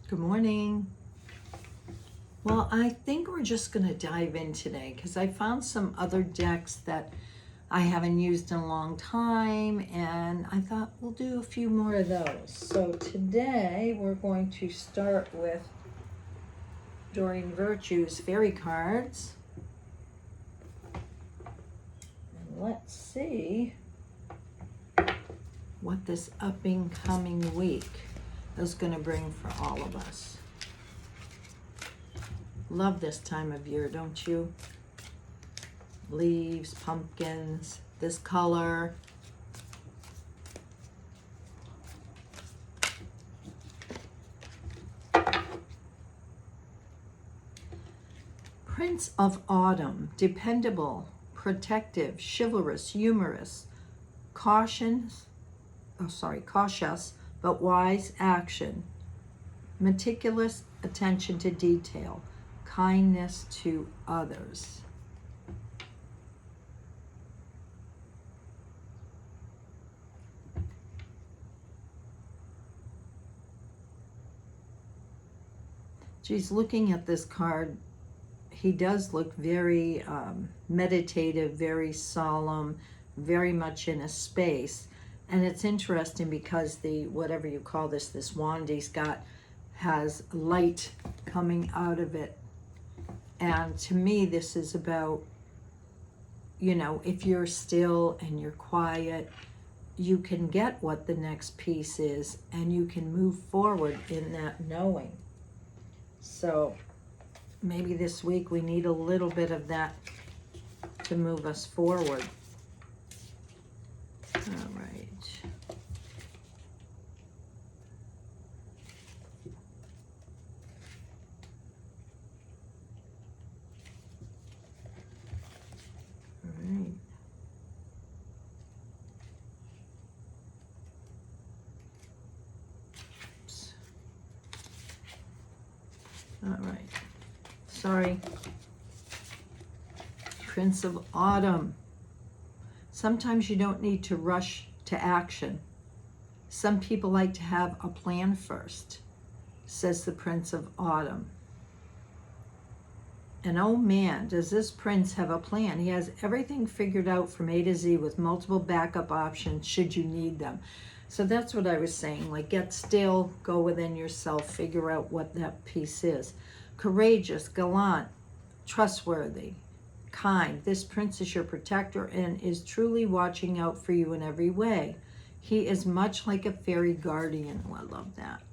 Good morning. Well, I think we're just going to dive in today because I found some other decks that I haven't used in a long time, and I thought we'll do a few more of those. So today we're going to start with Doreen Virtue's fairy cards. And let's see what this up and coming week is going to bring for all of us. Love this time of year, don't you? Leaves, pumpkins, this color. Prince of Autumn, dependable, protective, chivalrous, humorous, cautious, but wise action, meticulous attention to detail, kindness to others. Geez, looking at this card, he does look very meditative, very solemn, very much in a space. And it's interesting because the, whatever you call this wand he's got has light coming out of it. And to me, this is about, you know, if you're still and you're quiet, you can get what the next piece is and you can move forward in that knowing. So maybe this week we need a little bit of that to move us forward. All right. All right. Sorry. Prince of Autumn. Sometimes you don't need to rush to action. Some people like to have a plan first, says the Prince of Autumn. And oh man, does this prince have a plan. He has everything figured out from A to Z with multiple backup options should you need them. So that's what I was saying, like get still, go within yourself, figure out what that piece is. Courageous, gallant, trustworthy, kind. This prince is your protector and is truly watching out for you in every way. He is much like a fairy guardian, oh, I love that,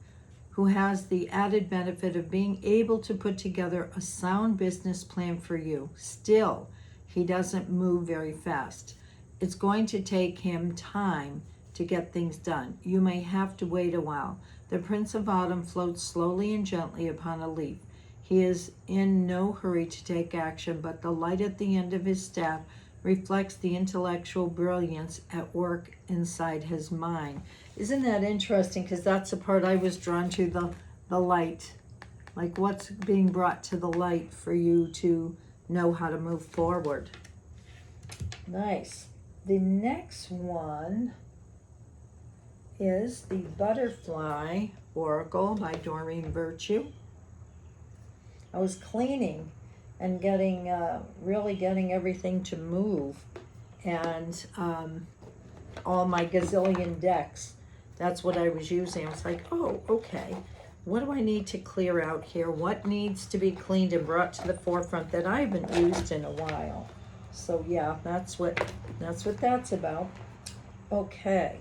who has the added benefit of being able to put together a sound business plan for you. Still, he doesn't move very fast. It's going to take him time to get things done. You may have to wait a while. The Prince of Autumn floats slowly and gently upon a leaf. He is in no hurry to take action, but the light at the end of his staff reflects the intellectual brilliance at work inside his mind. Isn't that interesting? Because that's the part I was drawn to, the light. Like what's being brought to the light for you to know how to move forward. Nice. The next one is the Butterfly Oracle by Doreen Virtue. I was cleaning and really getting everything to move, and all my gazillion decks, that's what I was using. I was like, oh, okay, what do I need to clear out here? What needs to be cleaned and brought to the forefront that I haven't used in a while? So yeah, that's what that's about. Okay.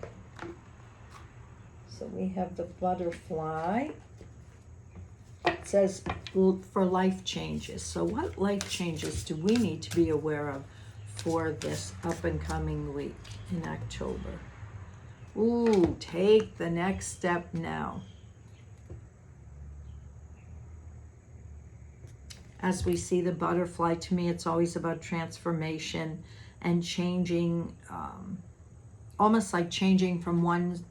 So we have the butterfly. It says for life changes. So what life changes do we need to be aware of for this up and coming week in October? Ooh, take the next step now. As we see the butterfly, to me, it's always about transformation and changing, almost like changing from one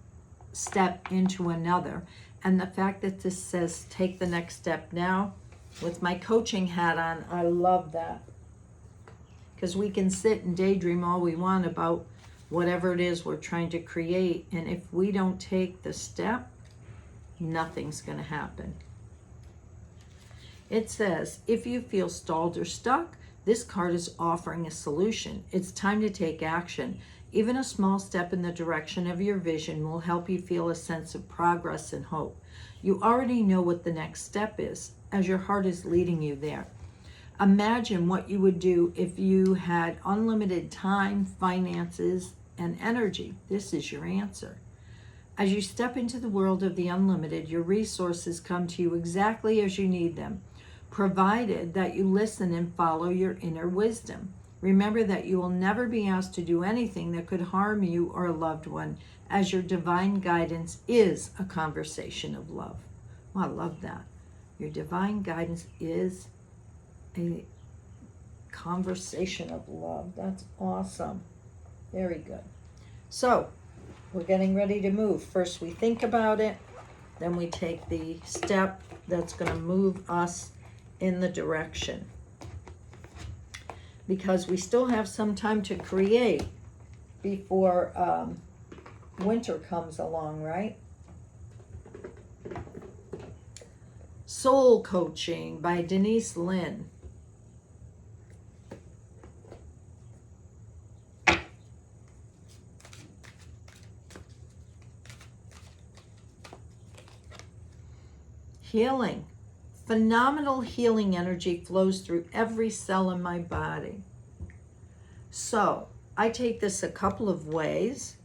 step into another. And the fact that this says take the next step now, with my coaching hat on, I love that. Because we can sit and daydream all we want about whatever it is we're trying to create, and if we don't take the step, nothing's going to happen. It says, if you feel stalled or stuck, this card is offering a solution. It's time to take action. Even a small step in the direction of your vision will help you feel a sense of progress and hope. You already know what the next step is, as your heart is leading you there. Imagine what you would do if you had unlimited time, finances, and energy. This is your answer. As you step into the world of the unlimited, your resources come to you exactly as you need them, provided that you listen and follow your inner wisdom. Remember that you will never be asked to do anything that could harm you or a loved one, as your divine guidance is a conversation of love. Oh, I love that. Your divine guidance is a conversation of love. That's awesome. Very good. So, we're getting ready to move. First we think about it, then we take the step that's going to move us in the direction. Because we still have some time to create before winter comes along, right? Soul Coaching by Denise Lynn. Healing. Phenomenal healing energy flows through every cell in my body. So, I take this a couple of ways.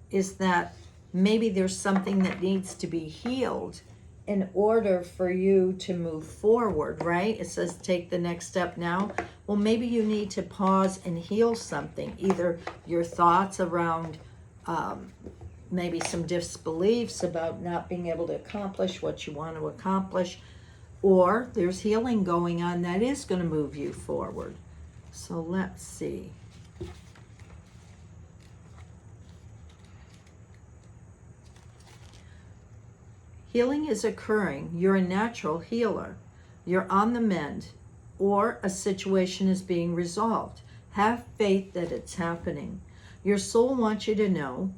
Is that maybe there's something that needs to be healed in order for you to move forward, right? It says take the next step now. Well, maybe you need to pause and heal something. Either your thoughts around maybe some disbeliefs about not being able to accomplish what you want to accomplish, or there's healing going on that is going to move you forward. So let's see. Healing is occurring. You're a natural healer. You're on the mend, or a situation is being resolved. Have faith that it's happening. Your soul wants you to know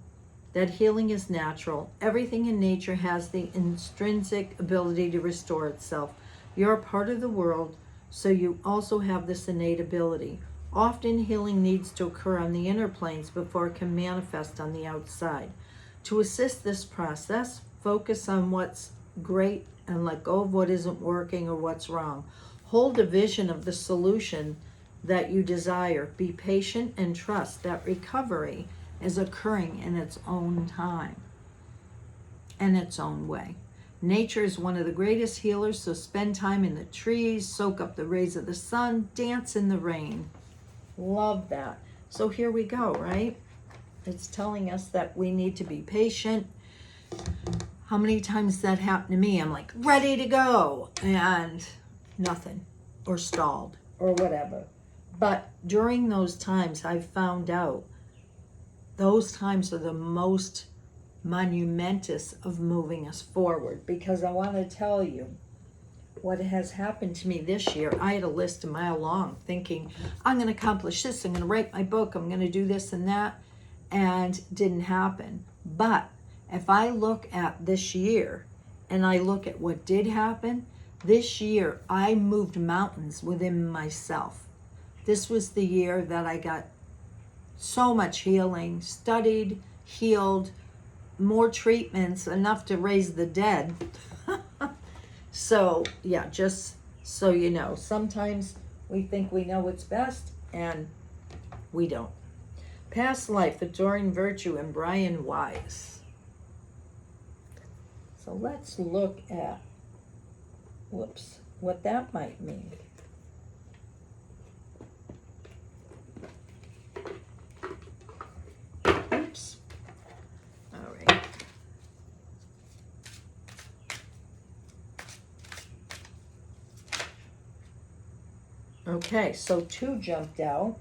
that healing is natural. Everything in nature has the intrinsic ability to restore itself. You're a part of the world, so you also have this innate ability. Often healing needs to occur on the inner planes before it can manifest on the outside. To assist this process, focus on what's great and let go of what isn't working or what's wrong. Hold a vision of the solution that you desire. Be patient and trust that recovery is occurring in its own time and its own way. Nature is one of the greatest healers, so spend time in the trees, soak up the rays of the sun, dance in the rain. Love that. So here we go, right? It's telling us that we need to be patient. How many times that happened to me? I'm like ready to go and nothing, or stalled or whatever. But during those times, I've found out those times are the most monumentous of moving us forward, because I want to tell you what has happened to me this year. I had a list a mile long thinking, I'm going to accomplish this, I'm going to write my book, I'm going to do this and that, and didn't happen. But if I look at this year and I look at what did happen, this year I moved mountains within myself. This was the year that I got so much healing, studied, healed, more treatments, enough to raise the dead. So, yeah, just so you know, sometimes we think we know what's best and we don't. Past Life, Adoring Virtue, and Brian Weiss. So let's look at, what that might mean. Oops. All right. Okay, so 2 jumped out.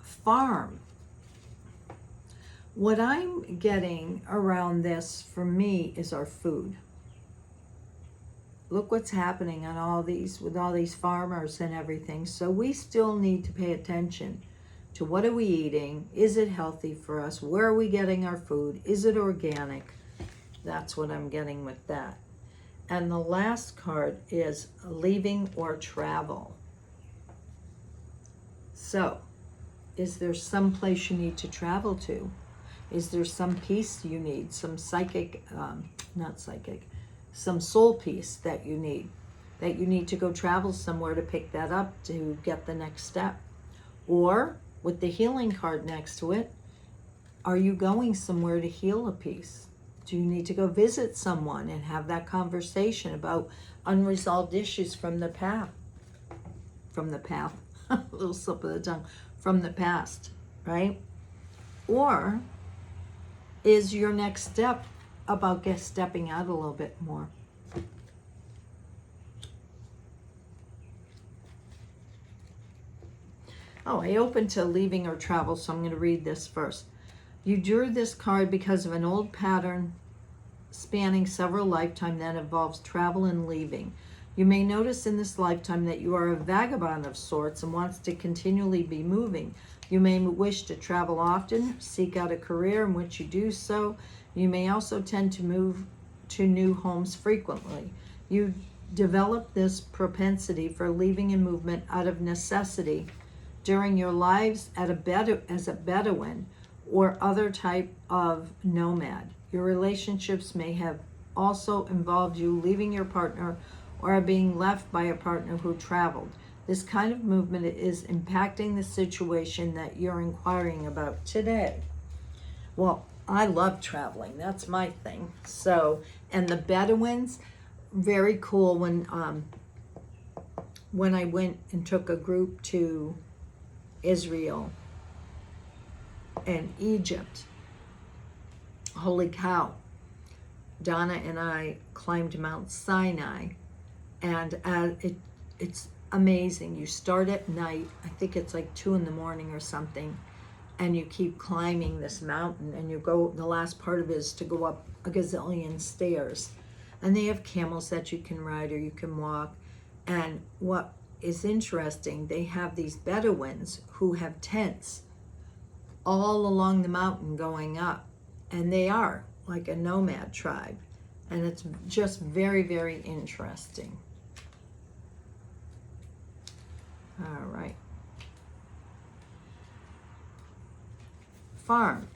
Farm. What I'm getting around this for me is our food. look what's happening on all these, with all these farmers and everything. So we still need to pay attention to what are we eating? Is it healthy for us? Where are we getting our food? Is it organic? That's what I'm getting with that. And the last card is leaving or travel. So, is there some place you need to travel to? Is there some peace you need? Some some soul peace that you need to go travel somewhere to pick that up to get the next step? Or with the healing card next to it, are you going somewhere to heal a piece? Do you need to go visit someone and have that conversation about unresolved issues from the past? A little slip of the tongue. From the past, right? Or is your next step about stepping out a little bit more? Oh, I opened to leaving or travel, so I'm going to read this first. You drew this card because of an old pattern spanning several lifetimes that involves travel and leaving. You may notice in this lifetime that you are a vagabond of sorts and wants to continually be moving. You may wish to travel often, seek out a career in which you do so. You may also tend to move to new homes frequently. You develop this propensity for leaving and movement out of necessity during your lives as a Bedouin or other type of nomad. Your relationships may have also involved you leaving your partner or are being left by a partner who traveled. This kind of movement is impacting the situation that you're inquiring about today. Well, I love traveling. That's my thing. So, and the Bedouins, very cool. When I went and took a group to Israel and Egypt, holy cow, Donna and I climbed Mount Sinai, and it's amazing. You start at night, I think it's like 2 a.m. or something, and you keep climbing this mountain, and you go, the last part of it is to go up a gazillion stairs, and they have camels that you can ride or you can walk. And what is interesting, they have these Bedouins who have tents all along the mountain going up, and they are like a nomad tribe, and it's just very, very interesting. All right. Farm.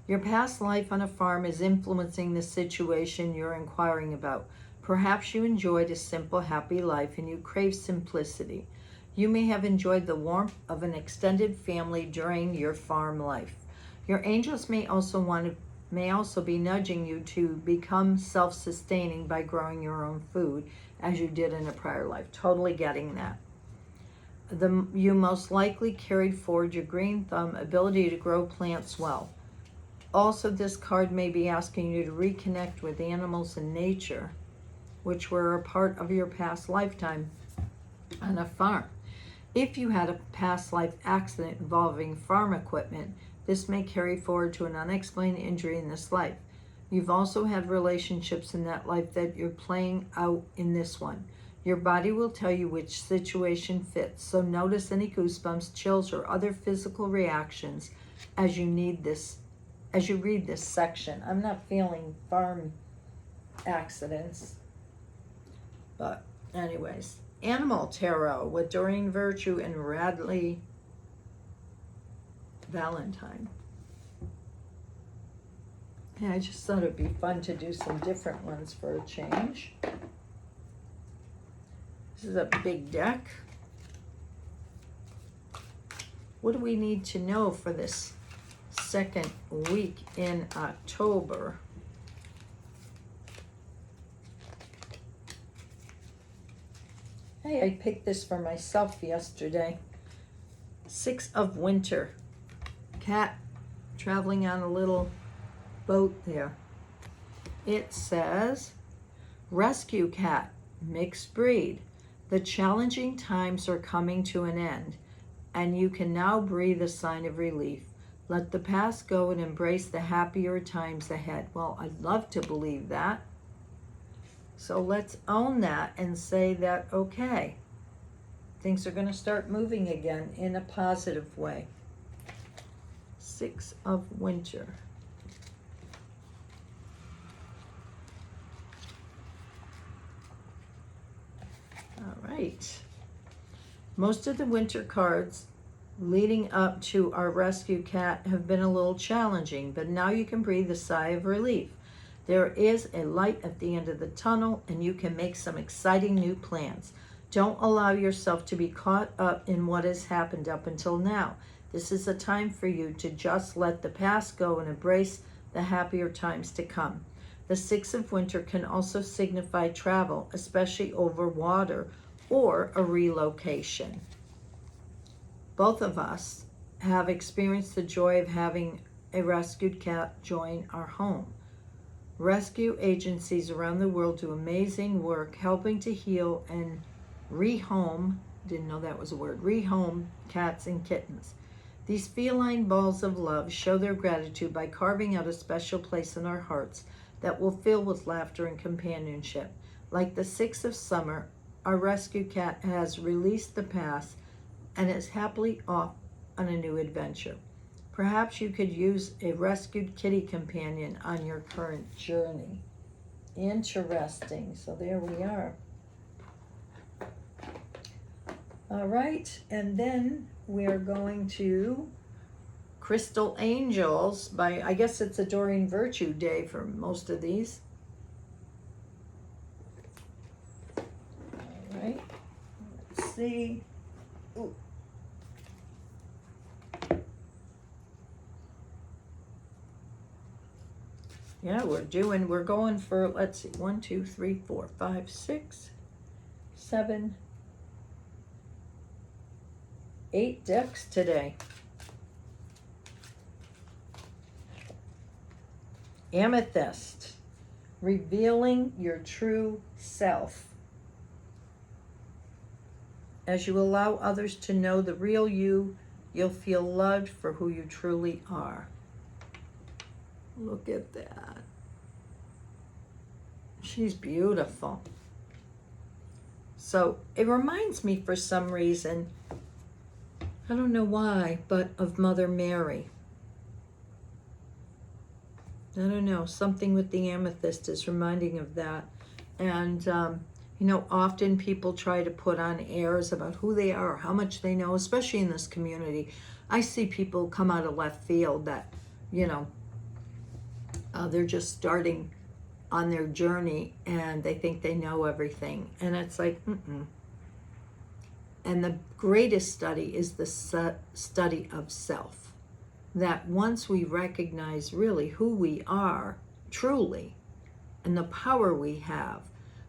Your past life on a farm is influencing the situation you're inquiring about. Perhaps you enjoyed a simple, happy life and you crave simplicity. You may have enjoyed the warmth of an extended family during your farm life. Your angels may also be nudging you to become self-sustaining by growing your own food, as you did in a prior life. Totally getting that. You most likely carried forward your green thumb ability to grow plants well. Also, this card may be asking you to reconnect with animals and nature, which were a part of your past lifetime on a farm. If you had a past life accident involving farm equipment, this may carry forward to an unexplained injury in this life. You've also had relationships in that life that you're playing out in this one. Your body will tell you which situation fits, so notice any goosebumps, chills, or other physical reactions as you read this section. I'm not feeling farm accidents, but anyways. Animal Tarot with Doreen Virtue and Radley Valentine. Yeah, I just thought it'd be fun to do some different ones for a change. This is a big deck. What do we need to know for this second week in October? Hey, I picked this for myself yesterday. 6 of Winter. Cat traveling on a little boat there. It says, rescue cat, mixed breed. The challenging times are coming to an end, and you can now breathe a sign of relief. Let the past go and embrace the happier times ahead. Well, I'd love to believe that. So let's own that and say that, okay, things are going to start moving again in a positive way. 6 of Winter. All right. Most of the winter cards leading up to our rescue cat have been a little challenging, but now you can breathe a sigh of relief. There is a light at the end of the tunnel, and you can make some exciting new plans. Don't allow yourself to be caught up in what has happened up until now. This is a time for you to just let the past go and embrace the happier times to come. The 6 of Winter can also signify travel, especially over water, or a relocation. Both of us have experienced the joy of having a rescued cat join our home. Rescue agencies around the world do amazing work helping to heal and rehome, didn't know that was a word, rehome cats and kittens. These feline balls of love show their gratitude by carving out a special place in our hearts that will fill with laughter and companionship. Like the 6 of Summer, our rescue cat has released the past and is happily off on a new adventure. Perhaps you could use a rescued kitty companion on your current journey. Interesting. So there we are. All right, and then we're going to Crystal Angels by, I guess it's Adoring Virtue Day for most of these. All right, let's see. Ooh. Yeah, we're going for, let's see, 1, 2, 3, 4, 5, 6, 7, 8 decks today. Amethyst, revealing your true self. As you allow others to know the real you, you'll feel loved for who you truly are. Look at that. She's beautiful. So it reminds me for some reason, I don't know why, but of Mother Mary. I don't know, something with the amethyst is reminding of that. And, you know, often people try to put on airs about who they are, how much they know, especially in this community. I see people come out of left field that, you know, they're just starting on their journey and they think they know everything. And it's like, And the greatest study is the study of self. That once we recognize really who we are truly and the power we have,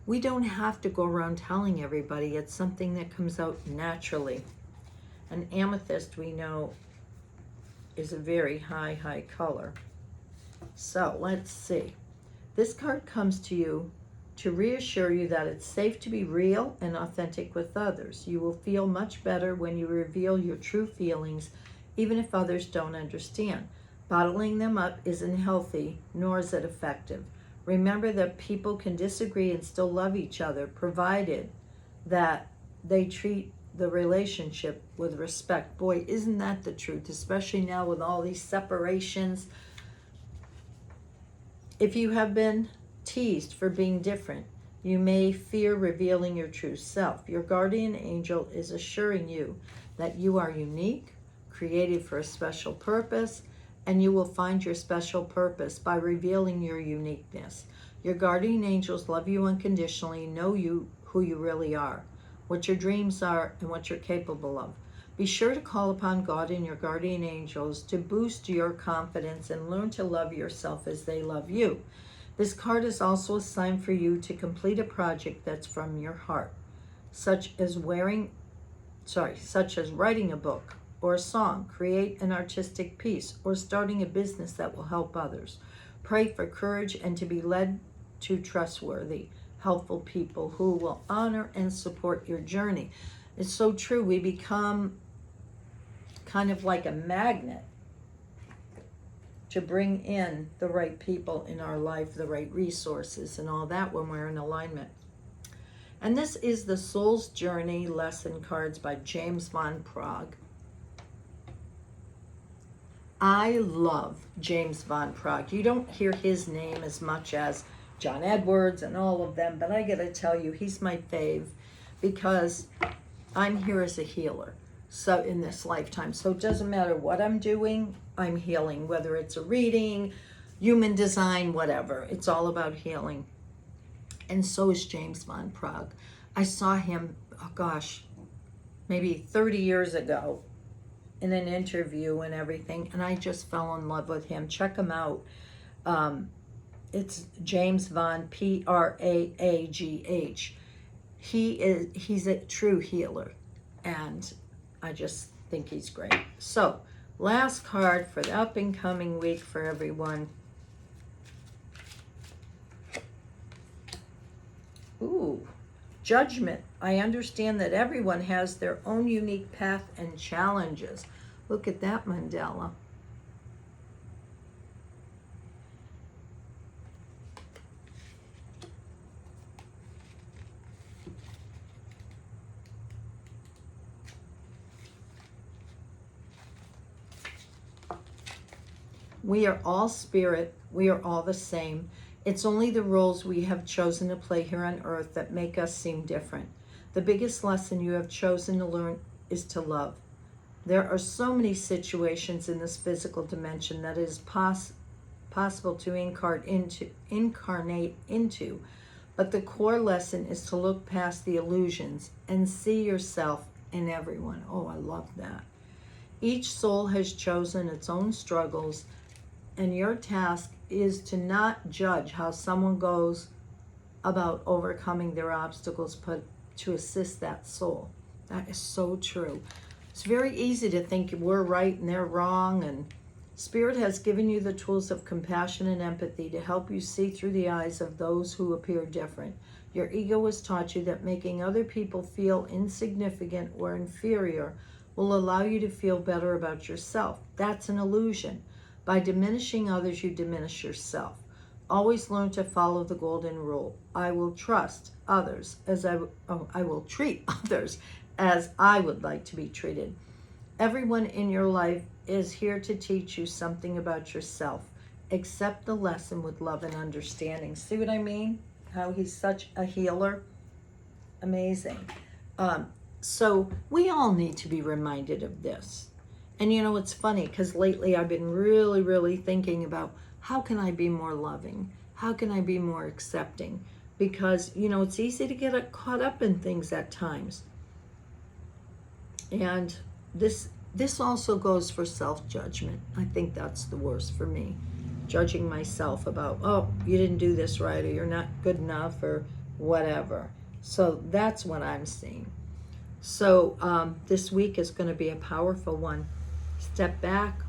we don't have to go around telling everybody. It's something that comes out naturally. And amethyst, we know, is a very high color. So let's see. This card comes to you to reassure you that it's safe to be real and authentic with others. You will feel much better when you reveal your true feelings, even if others don't understand. Bottling them up isn't healthy, nor is it effective. Remember that people can disagree and still love each other, provided that they treat the relationship with respect. Boy, isn't that the truth, especially now with all these separations. If you have been teased for being different, you may fear revealing your true self. Your guardian angel is assuring you that you are unique, created for a special purpose, and you will find your special purpose by revealing your uniqueness. Your guardian angels love you unconditionally, know you who you really are, what your dreams are, and what you're capable of. Be sure to call upon God and your guardian angels to boost your confidence and learn to love yourself as they love you. This card is also a sign for you to complete a project that's from your heart, such as writing a book or a song, create an artistic piece, or starting a business that will help others. Pray for courage and to be led to trustworthy, helpful people who will honor and support your journey. It's so true. We become kind of like a magnet to bring in the right people in our life, the right resources and all that when we're in alignment. And this is the Soul's Journey lesson cards by James Van Praagh. I love James Van Praagh. You don't hear his name as much as John Edwards and all of them, but I gotta tell you, he's my fave because I'm here as a healer. So in this lifetime, so it doesn't matter what I'm doing, I'm healing, whether it's a reading, human design, whatever. It's all about healing. And so is James Van Praagh. I saw him, oh gosh, maybe 30 years ago in an interview and everything, and I just fell in love with him. Check him out. It's James Van, Praagh. He's a true healer, and I just think he's great. So, last card for the up and coming week for everyone. Ooh, Judgment. I understand that everyone has their own unique path and challenges. Look at that mandala. We are all spirit. We are all the same. It's only the roles we have chosen to play here on earth that make us seem different. The biggest lesson you have chosen to learn is to love. There are so many situations in this physical dimension that it is possible to incarnate into, but the core lesson is to look past the illusions and see yourself in everyone. Oh, I love that. Each soul has chosen its own struggles, and your task is to not judge how someone goes about overcoming their obstacles, but to assist that soul. That is so true. It's very easy to think we're right and they're wrong, and Spirit has given you the tools of compassion and empathy to help you see through the eyes of those who appear different. Your ego has taught you that making other people feel insignificant or inferior will allow you to feel better about yourself. That's an illusion. By diminishing others, you diminish yourself. Always learn to follow the golden rule. I will trust others as I will treat others as I would like to be treated. Everyone in your life is here to teach you something about yourself. Accept the lesson with love and understanding. See what I mean? How he's such a healer. Amazing. So we all need to be reminded of this. And you know, it's funny because lately I've been really thinking about how can I be more loving? How can I be more accepting? Because, you know, it's easy to get caught up in things at times. And this also goes for self-judgment. I think that's the worst for me. Judging myself about, oh, you didn't do this right, or you're not good enough, or whatever. So that's what I'm seeing. So this week is going to be a powerful one. Step back,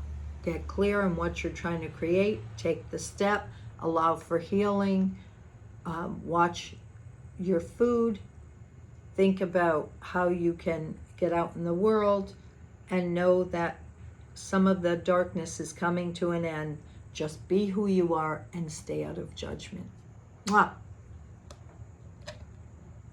get clear on what you're trying to create, take the step, allow for healing, watch your food, think about how you can get out in the world, and know that some of the darkness is coming to an end. Just be who you are and stay out of judgment. Mwah.